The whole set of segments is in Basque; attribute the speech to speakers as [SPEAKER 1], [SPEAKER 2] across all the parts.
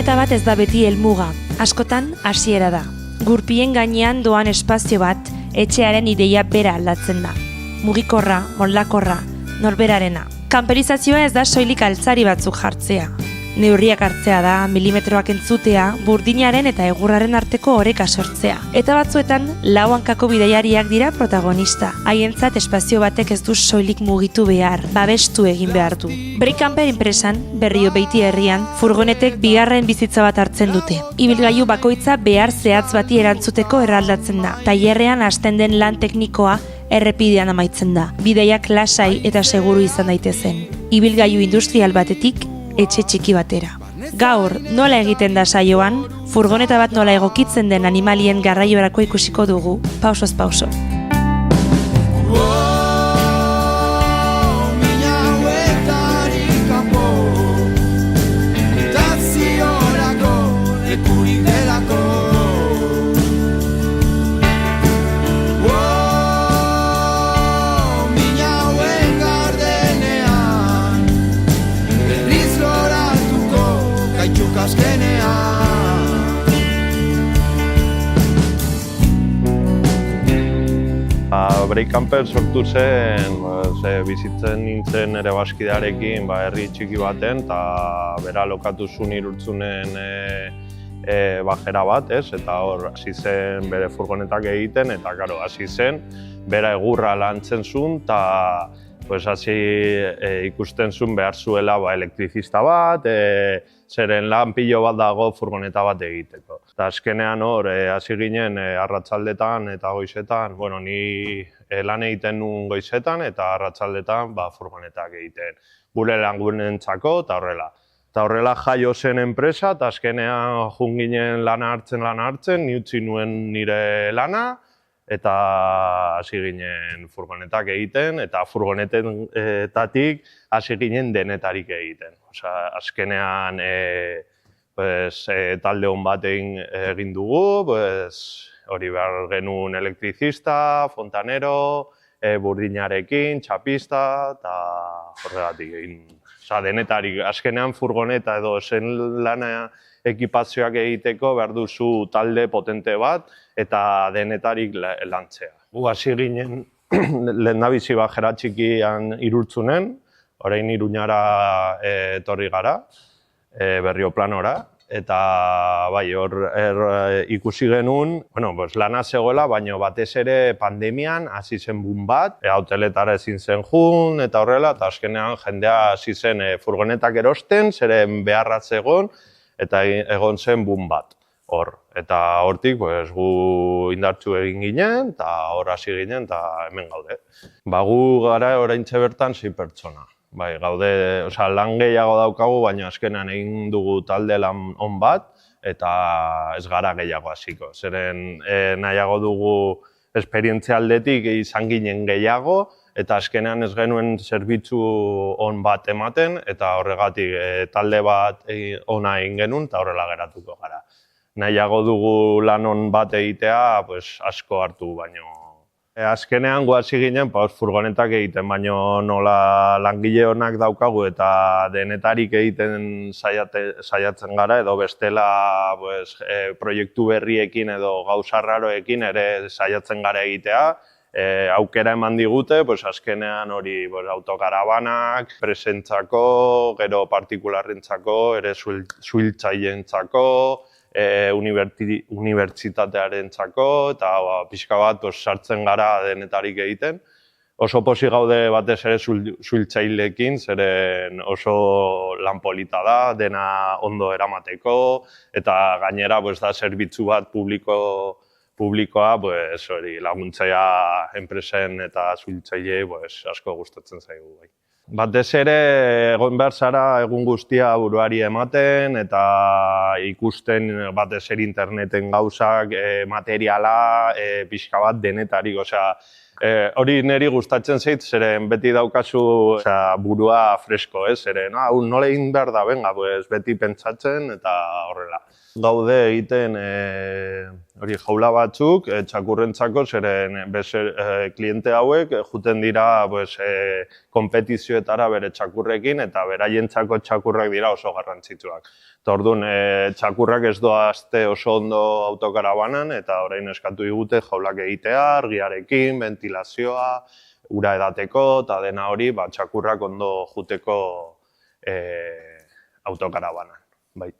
[SPEAKER 1] Furgoneta bat ez da beti helmuga, askotan hasiera da. Gurpien gainean doan espazio bat, etxearen ideia bera aldatzen da. Mugikorra, moldakorra, norberarena. Kanperizazioa ez da soilik altzari batzuk jartzea. Neurriak hartzea da, milimetroak entzutea, burdinaren eta egurraren arteko oreka sortzea. Eta batzuetan, lau hankako bidaiariak dira protagonista. Haientzat espazio batek ez du soilik mugitu behar, babestu egin behar du. Breakamper enpresan, Berrio Beiti herrian, furgonetek bigarren bizitza bat hartzen dute. Ibilgailu bakoitza behar zehatz bati erantzuteko erraldatzen da. Tailerrean hasten den lan teknikoa errepidean amaitzen da. Bidaiak lasai eta seguru izan daitezen. Ibilgailu industrial batetik, etxe txiki batera. Gaur, nola egiten da saioan, furgoneta bat nola egokitzen den animalien garraiorako ikusiko dugu, pausoz pauso.
[SPEAKER 2] Breakamper sortu zen, bizitzen nintzen ere baskidearekin herri txiki baten, eta bera lokatu zuen Irurtzunen bajera bat, eta hor hasi zen bere furgonetak egiten, eta hasi zen, bera egurra lantzen zuen, eta hasi ikusten zuen behar zuela elektrizista bat, zeren lan pilo bat dago furgoneta bat egiteko. Eta azkenean hor, hasi ginen arratsaldetan eta goizetan, ni lan egiten nuen goizetan eta arratsaldetan furgonetak egiten. Gure lagunentzako eta horrela. Eta horrela jaio zen enpresa, eta azkenean joan ginen lana hartzen, ni utzi nuen nire lana, eta hasi ginen furgonetak egiten, eta furgonetetatik hasi ginen denetarik egiten. Azkenean talde hon bat egin dugu, hori behar genuen elektrizista, fontanero, burdinarekin, txapista, eta horregatik egin. Denetarik, azkenean furgoneta edo zen lana ekipazioak egiteko behar duzu talde potente bat eta denetarik lantzea. Gu hasi ginen lehendabizi bajera txikian Irurtzunen, orain Iruñara etorri gara, Berrioplanora, eta hor ikusi genuen, lana zegoela, baina batez ere pandemian hasi zen boom bat, hoteletara ezin zen jun, eta horrela, eta azkenean jendea hasi zen furgonetak erosten, zeren beharra zegoen, eta egon zen boom bat hor. Eta hortik gu indartsu egin ginen, eta hor hasi ginen, eta hemen gaude. Gu gara oraintxe bertan 6 pertsona. Gaude, lan gehiago daukagu, baina azkenean egin dugu talde lan on bat, eta ez gara gehiago hasiko. Zeren nahiago dugu esperientzia aldetik izan ginen gehiago, eta azkenean ez genuen zerbitzu on bat ematen, eta horregatik talde bat ona egin genuen, eta horrela geratuko gara. Nahiago dugu lan on bat egitea asko hartu baino. Azkenean gu hasi ginen furgonetak egiten, baina nola langile honak daukagu eta denetarik egiten saiatzen gara, edo bestela proiektu berriekin edo gauza raroekin ere saiatzen gara egitea. Aukera eman digute, azkenean hori autokarabanak, presentzako, gero partikularrentzako, ere suhiltzaileentzako, unibertsitatearentzako, eta pixka bat sartzen gara denetarik egiten. Oso pozik gaude batez ere suhiltzaileekin, zeren oso lan polita da, dena ondo eramateko, eta gainera da zerbitzu bat publikoa laguntzea enpresen eta suhiltzaileei asko gustatzen zaigu. Batez ere egon behar zara egun guztia buruari ematen eta ikusten batez ere interneten gauzak, materiala, pixka bat denetarik. Hori niri gustatzen zait, zeren beti daukazu burua fresko, zeren hau nola egin behar da, benga, beti pentsatzen eta horrela. Gaude egiten hori jaula batzuk txakurrentzako, zeren kliente hauek juten dira konpetizioetara bere txakurrekin eta beraientzako txakurrak dira oso garrantzitsuak. Eta orduan, txakurrak ez doazte oso ondo autokarabanan eta orain eskatu digute jaulak egitea, argiarekin, ventilazioa, ura edateko eta dena hori txakurrak ondo juteko autokarabanan. Bai.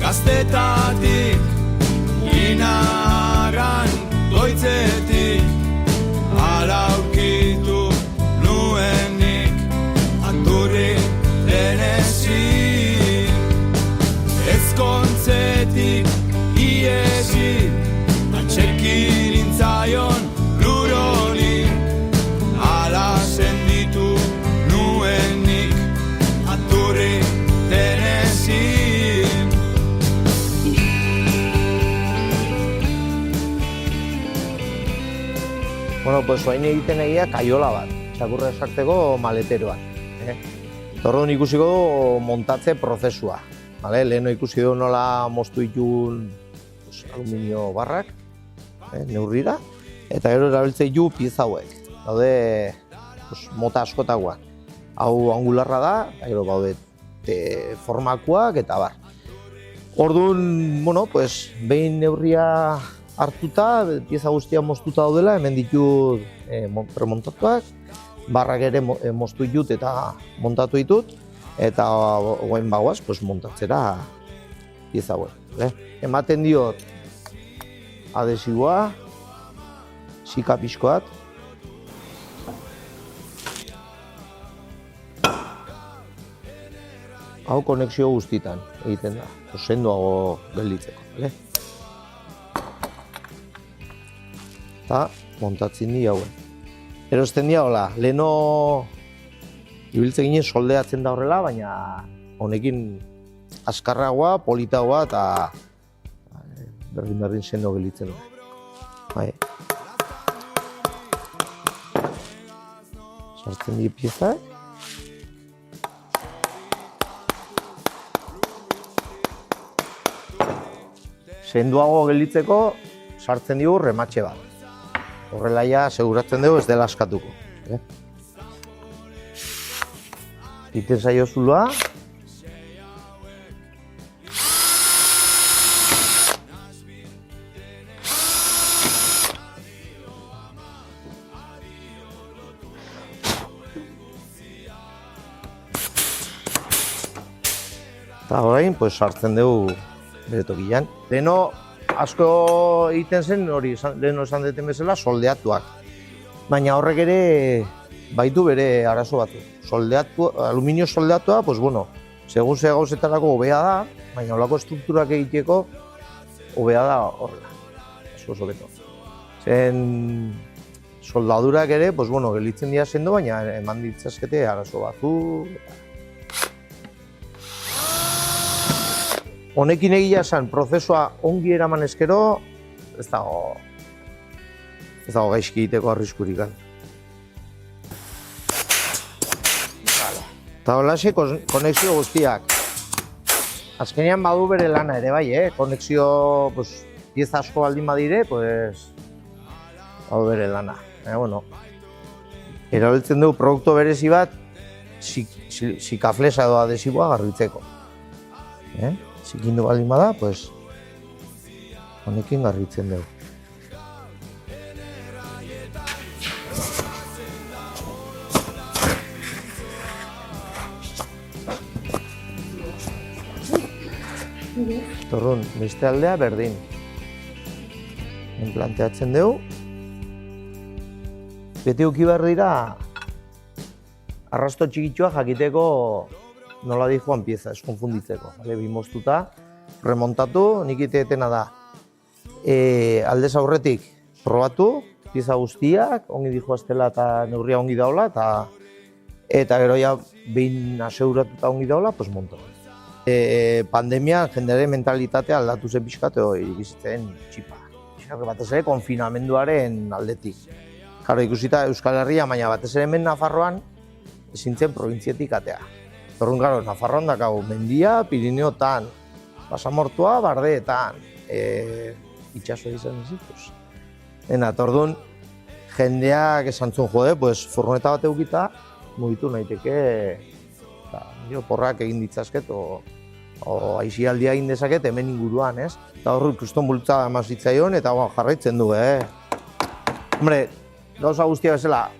[SPEAKER 3] Gaztetatik, inaran doitzetik, hala aurkitu nuenik, aturri denezin. Ezkontzetik iesi, atxekin intzaion luroni, hala senditu nuenik, aturri denezin.
[SPEAKER 4] Bueno, pues oain egiten egia kaiola bat, txakurra esarteko maleteroan. Orduan ikusiko du montatze prozesua. Leheno ikusi du nola moztu ditun aluminio barrak, neurrira, eta gero erabiltzen ditu pieza hauek. Daude mota askotakoak. Hau angularra da, eta gero baude formakoak eta bar. Orduan, bueno, pues behin neurria hartuta, pieza guztia moztuta daudela, hemen ditut premontatuak, barrak ere moztu ditut eta montatu ditut, eta goain bagoaz, montatzera pieza hauek. Ematen diot adesiboa, sika pixkoat, hau konexio guztietan egiten da, sendoago gelditzeko. Eta montatzen di hauen. Erosten dira hola, leheno ibiltzen ginen soldeatzen da horrela, baina honekin azkarragoa, politagoa eta berdin sendo gelditzen da. Sartzen di piezak. Sendoago gelditzeko sartzen digu rematxe bat. Horrela ja, seguratzen dugu ez dela askatuko. Iten zaio zuloa. Eta orain, sartzen dugu bere tokian. Leheno, asko egiten zen, hori leheno esan deten bezala, soldeatuak. Baina horrek ere baitu bere arazo batu. Aluminio soldeatua, segun ze gauzetarako hobea da, baina holako estrukturak egiteko hobea da horrela. Asko beto. Zen soldadurak ere, gelditzen dira sendo, baina eman ditzazkete arazo batu. Honekin egia esan, prozesua ongi eraman ezkero, ez dago gaizki egiteko arriskurik. Eta holaxe, konexio guztiak. Azkenean badu bere lana ere bai, konexio pieza asko baldin badire, badu bere lana. Erabiltzen dugu produktu berezi bat, sikaflesa edo adesiboa garbitzeko. Zikindu baldin bada, honekin garbitzen dugu. Torrun, beste aldea berdin. Planteatzen dugu. Beti uki behar dira, arrasto txikitxoa jakiteko nola di joan pieza, ez konfunditzeko. Bi moztuta, remontatu, nik iteetena da. aldez aurretik probatu, pieza guztiak, ongi dijoaztela eta neurria ongi daula, eta gero ja behin aseguratuta ongi daula, pues monto. Pandemian jendearen mentalitatea aldatu zen pixkat, irikizitzen txipa. Batez ere konfinamenduaren aldetik. Jaro, ikusita Euskal Herria, baina batez ere hemen Nafarroan ezin zen probintzietik atea. Orduan, gero, Nafarroan dakau mendia, Pirineotan, Basamortua, Bardeetan, itxaso izan zituz. Orduan, jendeak esan zuen jode, pues, furgoneta bat eukita, mugitu naiteke, porrak egin ditzazket, o aizialdia egin dezaket hemen inguruan, ez? Eta hor ikuston bultza emazitzaion eta jarraitzen du, Hombre, gauza guztia bezala,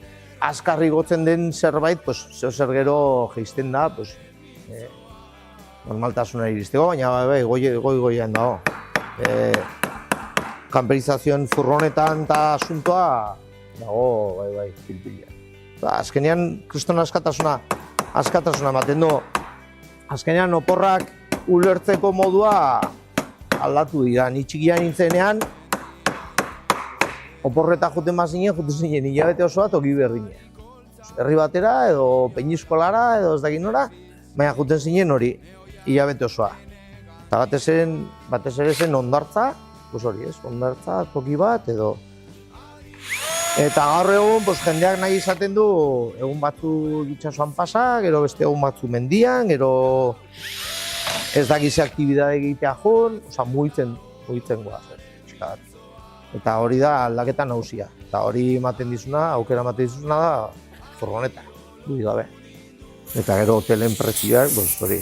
[SPEAKER 4] azkarri gotzen den zerbait, pues, zer gero geizten da, pues, normaltasuna iristeko, baina goi-goian dago. Kamperizazioen furgonetan eta asuntoa dago, pilpila. Azkenean, kriston askatasuna ematen du. Azkenean, oporrak ulertzeko modua aldatu dira. Ni txikia nintzenean, oporreta joten zinen hilabete osoa toki berdina. Herri batera, edo peiniskolara, edo ez dakit nora, baina joten zinen hori hilabete osoa. Eta batez ere zen ondartza, pues hori ez, ondartza toki bat, edo... Eta gaur egun, jendeak nahi izaten du egun batzu itsasoan pasa, gero beste egun batzu mendian, gero ez dakize aktibidade egitea joan, mugitzen goaz. Eta hori da aldaketa nagusia. Eta hori ematen dizuna, aukera ematen dizuna da furgoneta, dudik gabe. Eta gero hotelen prezioak, hori,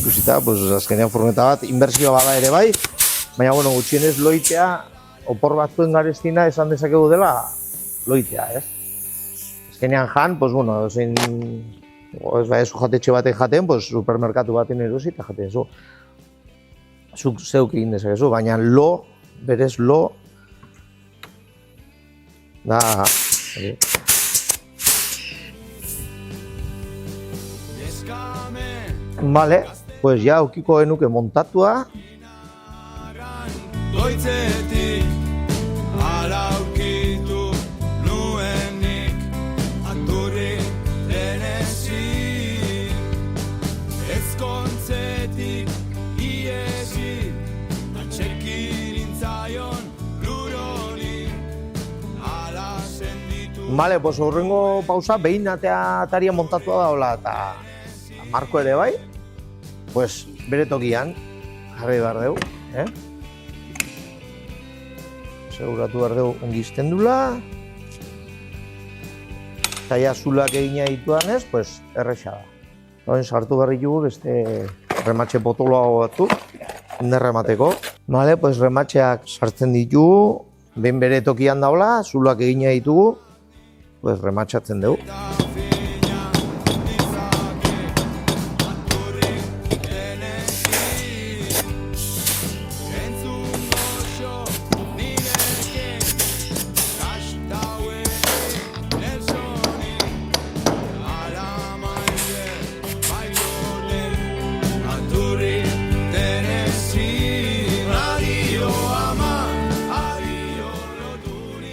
[SPEAKER 4] ikusita, azkenean furgoneta bat, inbertsioa bada ere bai, baina gutxienez loitea, opor batzuen gareztina esan dezakegu dela loitea, ez? Azkenean jan, ez bai, jatetxe batek jaten, supermerkatu baten erosi eta jaten zu. Zuk zeuk egin dezakezu, baina berez da... Vale, pues ja aukiko genuke montatua.
[SPEAKER 3] Goitzetik ala aurkitu nuenik Aturri denezi ezkontzetik iesi Atxekin intzaion luroni ala senditu.
[SPEAKER 4] Vale, pues horrengo pausa behin ataria montatua daola eta marko ere bai, pues bere tokian jarri behar dugu, seguratu behar dugu ongi iztendula. Eta ja zulak egina dituanez, pues erresa da. Horren sartu berri dugu beste rematxe potoloago batzuk, inderremateko. Vale, pues rematxeak sartzen ditugu, behin bere tokian daula, zulak egina ditugu, pues rematxatzen dugu.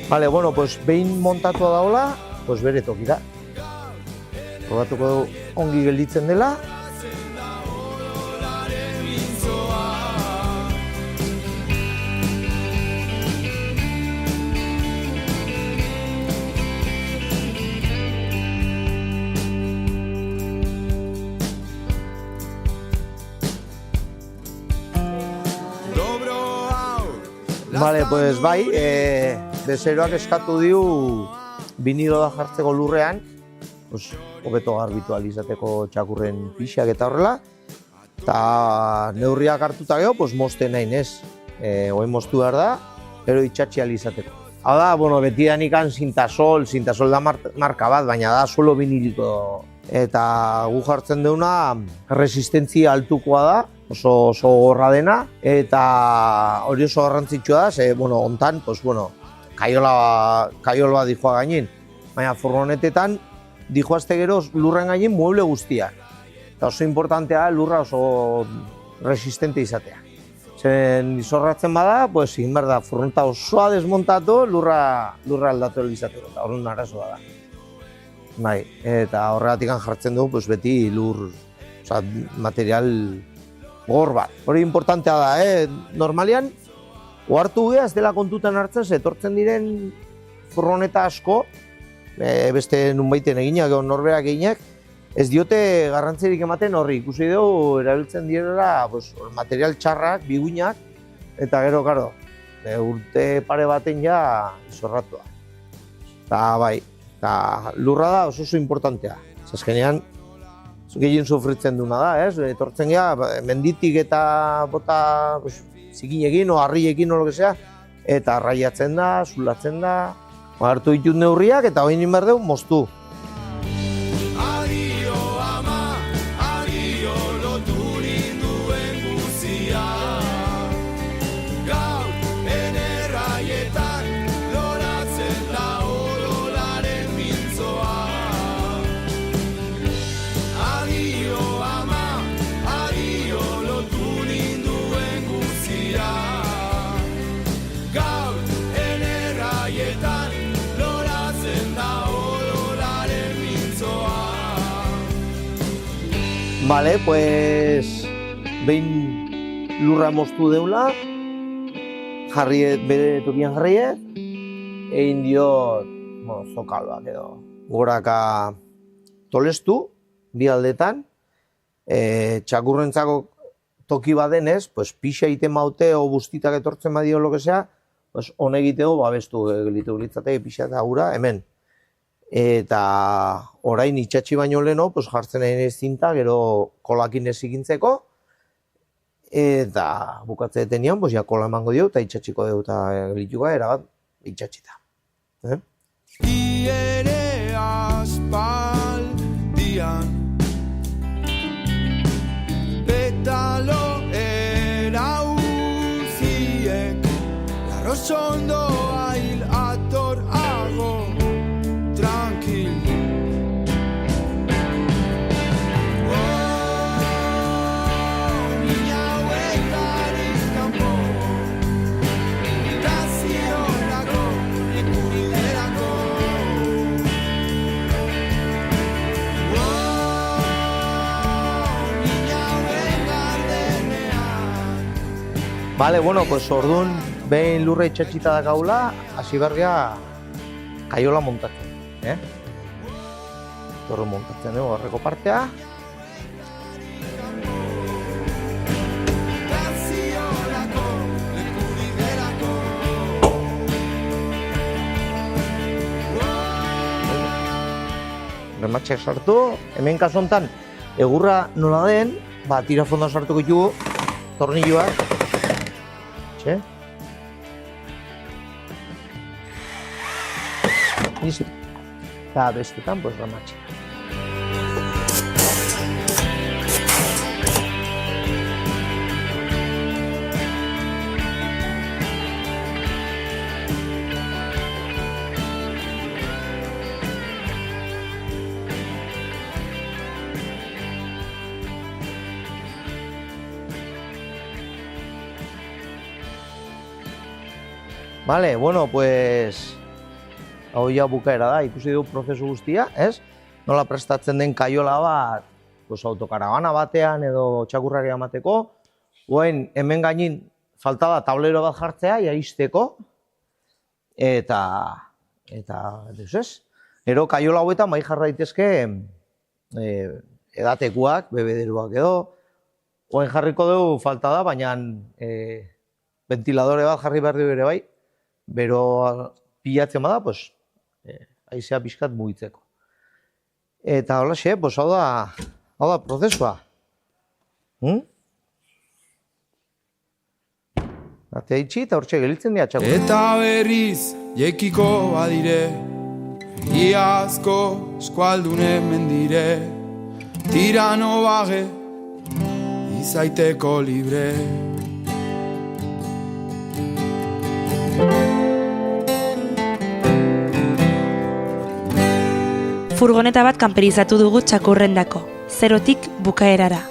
[SPEAKER 4] Vale, bueno, pues behin montatua daola, pues bere tokira. Probatuko dugu ongi gelditzen dela. Vale, pues bai, bezeroak eskatu diu biniloa jartzeko lurrean, hobeto garbitu ahal izateko txakurren pixak eta horrela. Eta neurriak hartuta gero, mozten nahi nez. Oen moztu behar da, gero itxatxi ahal izateko. Hau da, beti danikan Sintasol da marka bat, baina da solo biniliko. Eta gu jartzen deuna resistentzia altukoa da, oso gorra dena, eta hori oso garrantzitsua da, ze, hontan, kaiola bat dijoa gainin. Baina furgonetetan, dijoazte gero lurren gainin mueble guztiak. Eta oso importantea lurra oso resistente izatea. Zen izorratzen bada, pues, egin behar da, furgoneta osoa desmontatu, lurra aldatu elizateko, eta horren arazoa da. Bai, eta horregatik jartzen dugu, pues, beti lur, oza, material gor bat. Hori importantea da, normalian, ohartu gea ez dela kontutan hartzen, etortzen diren furgoneta asko, beste nunbaiten eginak, norberak eginak, ez diote garrantzirik ematen horri, ikusi dugu erabiltzen direla pues, material txarrak, biguinak, eta gero, karo, urte pare baten ja izorratua. Eta bai, eta lurra da oso importantea. Azkenean, gehien sufritzen duna da, ez? Etortzen gea, menditik eta bota pues, zikinekin o harriekin o lo que sea, eta arraiatzen da, zulatzen da, hartu ditut neurriak eta hori nien behar dugu moztu. Vale, pues behin lurra moztu deula, jarriet bere tokian jarriet, egin diot zokaloak edo goraka tolestu, bi aldetan, txakurrentzako toki badenez, pues pixa egiten maute o bustitak etortzen badio lo que sea, pues hone egiteko babestu gelitu litzateke pixa eta ura hemen. Eta orain itxatxi baino leheno, pues jartzen egin ez zinta, gero kolakin ez ikintzeko, eta bukatze detenean, pues ja kola emango dio, eta itxatxiko dugu eta gelituko erabat itxatxita.
[SPEAKER 3] Ere aspaldian petalo erauziek larrosondo hail ator ago tranquil. Niña huetariz kanpo itaziorako ikubiderako. Niña huetardenean.
[SPEAKER 4] Vale, bueno, pues orduan behin lurra itxatxita da gaula, hasi bergea kaiola montatzen. Torro montatzen dugu horreko partea. Rematxeak sartu, hemen kasu honetan egurra nola den, tirafondoa sartuko ditugu, tornilloak. Txe? Nizi. Eta bestetan, pues, rematxeak. Vale, bueno, pues hau ja bukaera da, ikusi dugu prozesu guztia, ez? Nola prestatzen den kaiola bat, pues, autokaravana batean edo txakurrari amateko. Oain, hemen gainin falta da tablero bat jartzea, jaisteko. Eta ez? Ero kaiola hauetan bai jarra daitezke edatekuak, bebederuak edo. Oain jarriko dugu falta da, baina ventiladore bat jarri behar dugu ere bai. Bero pilatzen bada, pues, haizea pixkat mugitzeko. Eta holaxe, pues, hau da prozesua. Atea itxi eta hortxe gelitzen dira txakur.
[SPEAKER 3] Eta berriz jekiko badire, iazko eskualdune mendire, tirano bage, izaiteko libre.
[SPEAKER 1] Furgoneta bat kanperizatu dugu txakurrendako, zerotik bukaerara.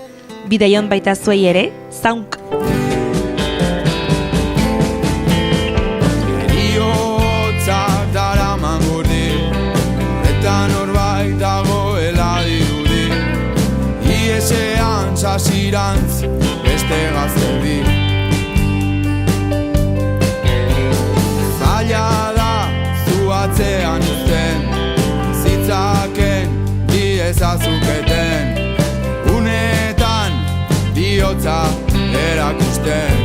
[SPEAKER 1] Bidaion baita zuei ere, zaunk!
[SPEAKER 3] hasirantz beste gazte bi. Zaila da zu atzean uzten, zitzaken diezazuketen, unetan bihotza erakusten.